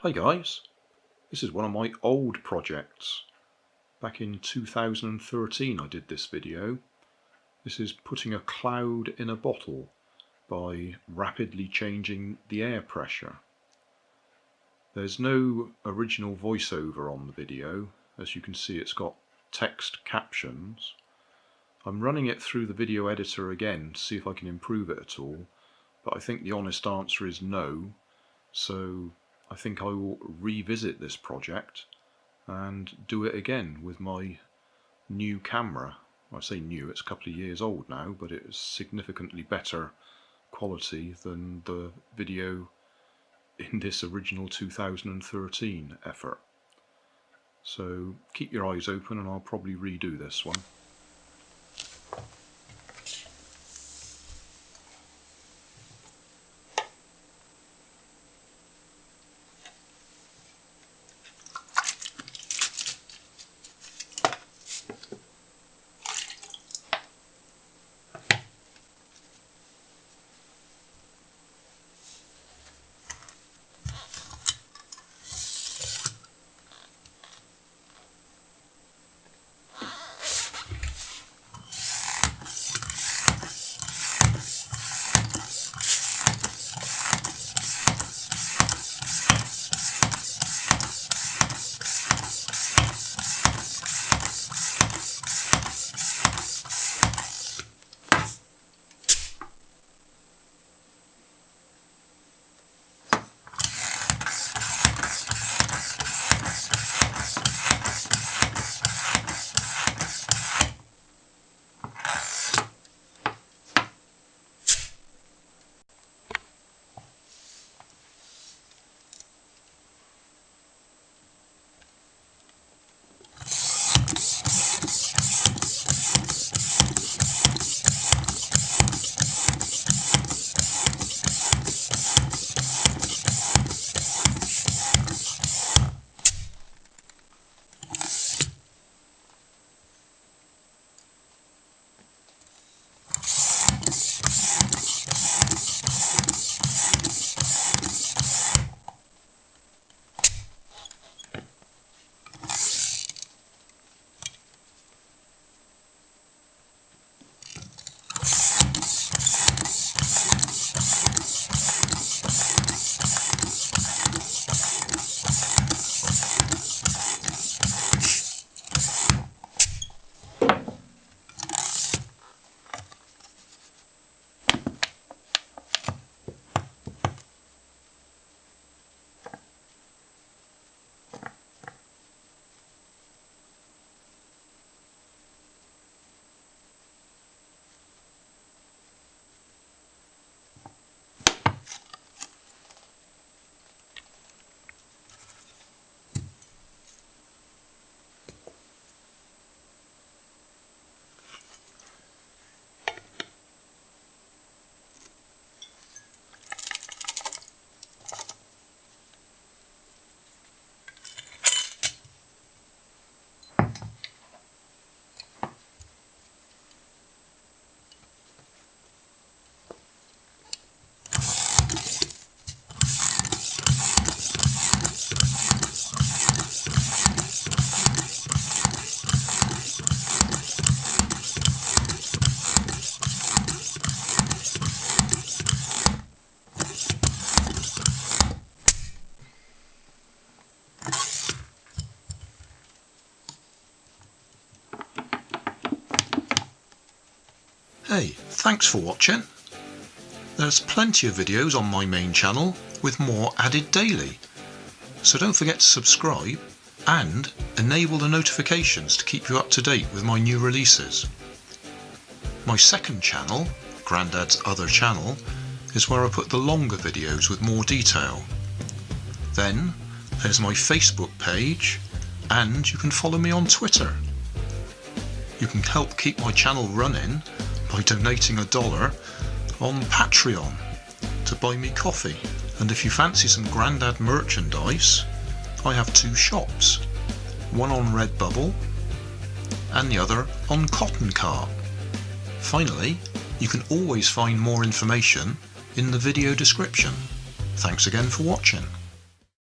Hi guys, this is one of my old projects. Back in 2013 I did this video. This is putting a cloud in a bottle by rapidly changing the air pressure. There's no original voiceover on the video. As you can see, it's got text captions. I'm running it through the video editor again to see if I can improve it at all, but I think the honest answer is no, so I think I will revisit this project and do it again with my new camera. I say new, it's a couple of years old now, but it's significantly better quality than the video in this original 2013 effort. So keep your eyes open and I'll probably redo this one. Hey, thanks for watching. There's plenty of videos on my main channel with more added daily, so don't forget to subscribe and enable the notifications to keep you up to date with my new releases. My second channel, Grandad's Other Channel, is where I put the longer videos with more detail. Then there's my Facebook page, and you can follow me on Twitter. You can help keep my channel running by donating $1 on Patreon to buy me coffee. And if you fancy some Grandad merchandise, I have two shops, one on Redbubble and the other on Cotton Cart. Finally, you can always find more information in the video description. Thanks again for watching.